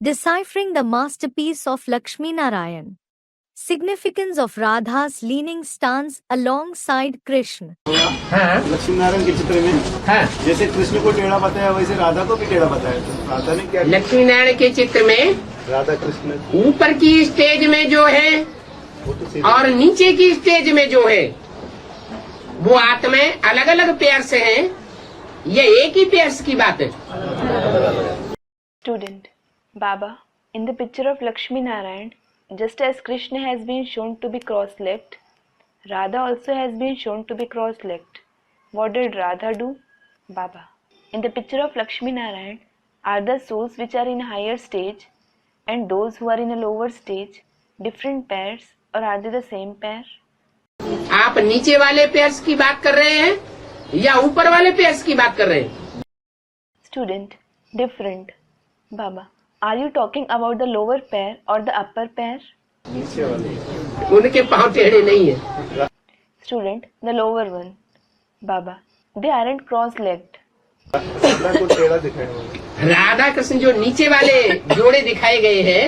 Deciphering the masterpiece of Lakshmi Narayan. Significance of Radha's leaning stance alongside Krishna. हाँ लक्ष्मी नारायण के चित्र में हाँ जैसे कृष्ण को टेढ़ा बताया वैसे राधा को भी टेढ़ा बताया। तो राधा ने क्या किया? लक्ष्मी नारायण के चित्र में राधा कृष्ण ऊपर की स्टेज में जो है वो तो सीधे- और नीचे की स्टेज में जो है वो आत्माएं अलग अलग पेयर से हैं। ये एक ही पेयर्स की बात है। Student Baba, in the picture of Lakshmi Narayan, just as Krishna has been shown to be cross-legged, Radha also has been shown to be cross-legged. What did Radha do? Baba, in the picture of Lakshmi Narayan, are the souls which are in a higher stage and those who are in a lower stage different pairs, or are they the same pair? आप नीचे वाले pairs की बात कर रहे हैं या ऊपर वाले पेयर्स की बात कर रहे हैं? Student, different. Baba, are you talking about the lower pair or the upper pair? नीचे वाले उनके पांव टेढ़े नहीं है। Student, the lower one. Baba, they aren't cross-legged. Radha को टेढ़ा दिखाया। राधा कृष्ण जो नीचे वाले जोड़े दिखाए गए हैं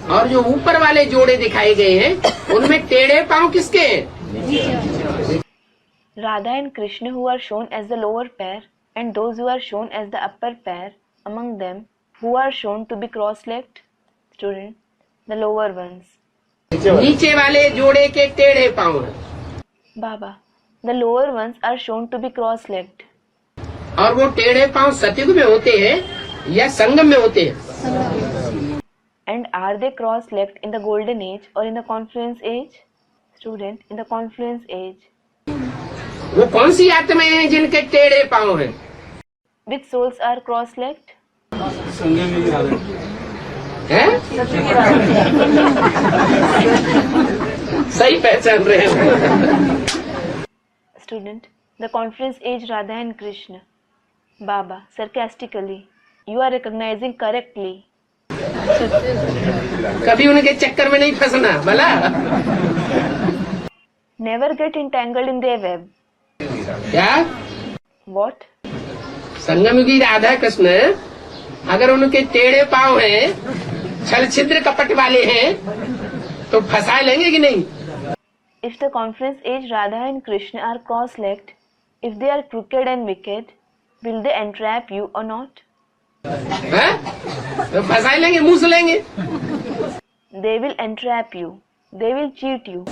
और जो ऊपर वाले जोड़े दिखाए गए हैं उनमें टेढ़े पांव किसके हैं? Radha and Krishna who are shown as the lower pair and those who are shown as the upper pair, among them who are shown to be cross-legged? Student, the lower ones. नीचे वाले जोड़े के टेढ़े पांव हैं Baba, the lower ones are shown to be cross-legged. और वो टेढ़े पांव सतयुग में होते हैं या संगम में होते हैं? And are they cross-legged in the golden age or in the confluence age? Student, in the confluence age. वो कौन सी आत्माएं हैं जिनके टेढ़े पांव हैं? Which souls are cross-legged? संगे में ही राधा हैं? सही पहचान रहे हैं। Student, the confluence age Radha and Krishna. Baba, sarcastically, you are recognizing correctly. कभी उनके चक्कर में नहीं फंसना भला। Never get entangled in their web. क्या What? संगमयुगी राधा कृष्ण अगर उनके टेढ़े पांव हैं, छल छिद्र कपट वाले हैं तो फंसा लेंगे कि नहीं? If the confluence age Radha and Krishna are cross-legged, if they are crooked and wicked, will they entrap you or not? हैं? तो फंसा लेंगे, मूस लेंगे। They will entrap you. They will cheat you.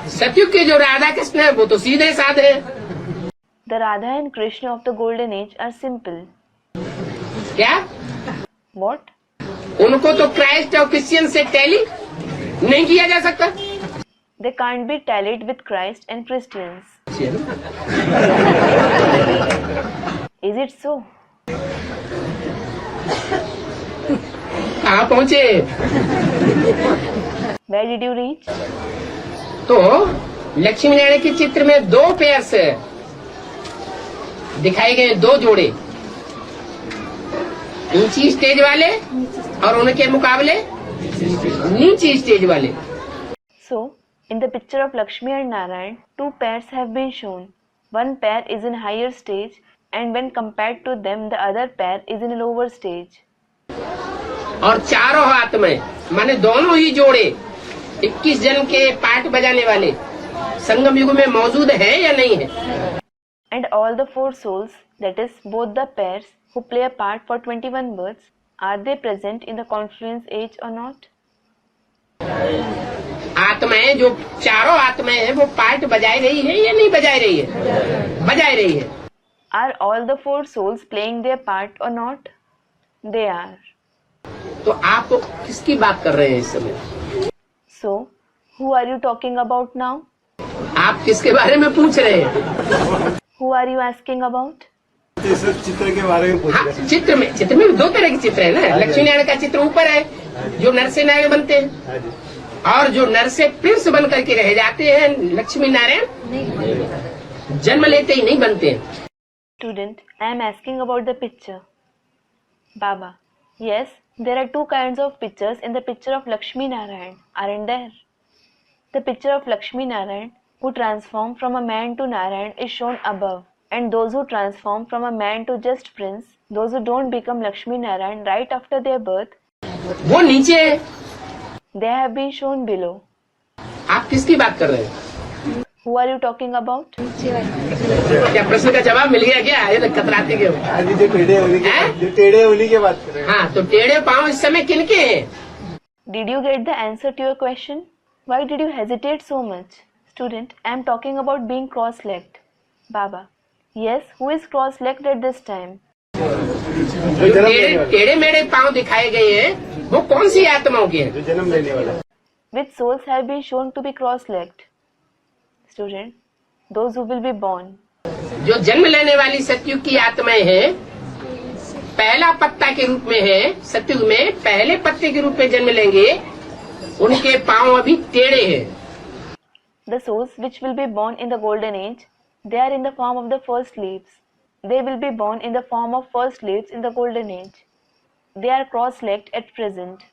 सतयुग के जो राधा कृष्ण है वो तो सीधे साधे हैं। The Radha and Krishna of the golden age are simple. क्या What? उनको तो क्राइस्ट और क्रिश्चियन से टैली नहीं किया जा सकता? They can't be tallied with Christ and Christians. Is it so? कहाँ पहुँचे? Where did you reach? तो लक्ष्मी नारायण के चित्र में दो पेयर्स दिखाए गए, दो जोड़े, ऊंची स्टेज वाले और उनके मुकाबले नीची स्टेज वाले। So, in the picture of Lakshmi and Narayan, two pairs have been shown. One pair is in higher stage and when compared to them, the other pair is in a lower stage. और चारों हाथ में माने दोनों ही जोड़े 21 जन के part बजाने वाले संगम युग में मौजूद है या नहीं है? And all the four souls, that is, both the pairs who play a part for 21 births, are they present in the confluence age or not? आत्माएं जो चारों आत्माएं हैं वो पार्ट बजाई रही है या नहीं बजाई रही है? बजाई रही है। Are all the four souls playing their part or not? They are. तो आप किसकी बात कर रहे हैं इस समय? So, who are you talking about now? आप किसके बारे में पूछ रहे हैं? Who are you asking about? ये सब चित्र के बारे में पूछ रहे हाँ, हैं। चित्र में दो तरह के चित्र है ना। लक्ष्मी नारायण का चित्र ऊपर है जो नर से नारायण बनते हैं, हाँ जी। और जो नर से प्रिंस बन करके रह जाते हैं लक्ष्मी नारायण जन्म लेते ही नहीं बनते हैं। Student, I am asking about the picture. Baba, yes, there are two kinds of pictures in the picture of Lakshmi Narayan, aren't there? The picture of Lakshmi Narayan, who transformed from a man to Narayan, is shown above, And those who transform from a man to just prince, those who don't become Lakshmi Narayan right after their birth, वो नीचे है। they have been shown below. आप किसकी बात कर रहे हैं? Who are you talking about? क्या प्रश्न का जवाब मिल गया क्या? ये तो कतराते क्यों? अभी जो टेढ़े होली की हैं? जो टेढ़े होली की बात कर रहे हैं। हाँ, तो टेढ़े पांव इस समय किनके हैं? Did you get the answer to your question? Why did you hesitate so much? Student, I am talking about being cross-legged. Baba, yes, who is cross-legged at this time? जो जन्म लेने वाले टेढ़े मेढ़े पांव दिखाए गए हैं, वो कौन सी आत्माओं के हैं? जो जन्म लेने वाला Which souls have been shown to be cross-legged? Student, those who will be born. जो जन्म लेने वाली सतयुग की आत्माएं हैं, पहला पत्ता के रूप में है, सतयुग में पहले पत्ते के रूप में जन्म लेंगे, उनके पांव अभी टेढ़े हैं। The souls which will be born in the golden age, they are in the form of the first leaves. They will be born in the form of first leaves in the golden age. They are cross-legged at present.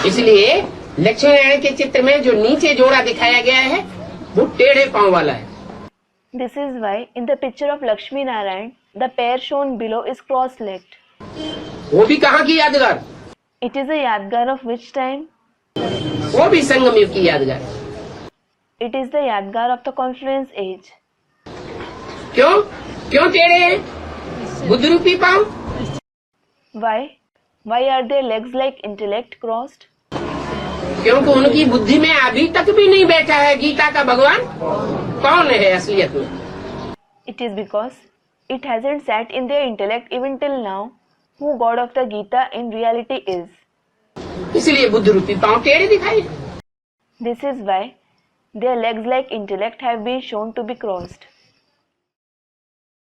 इसलिए लक्ष्मी नारायण के चित्र में जो नीचे जोड़ा दिखाया गया है, वो टेढ़े पांव वाला है। This is why in the picture of Lakshmi Narayan, the pair shown below is cross-legged. वो भी कहाँ की यादगार? It is a yadgar of which time? वो भी संगम युग की यादगार। It is the yadgar of the confluence age. क्यों? क्यों टेढ़े हैं? बुद्ध रूपी पांव? Why? Why are their legs like intellect crossed? क्योंकि उनकी बुद्धि में अभी तक भी नहीं बैठा है गीता का भगवान कौन है असलियत में। It is because it hasn't sat in their intellect even till now who God of the Gita in reality is. इसलिए बुद्ध रूपी पांव टेढ़े दिखाई। This is why their legs like intellect have been shown to be crossed.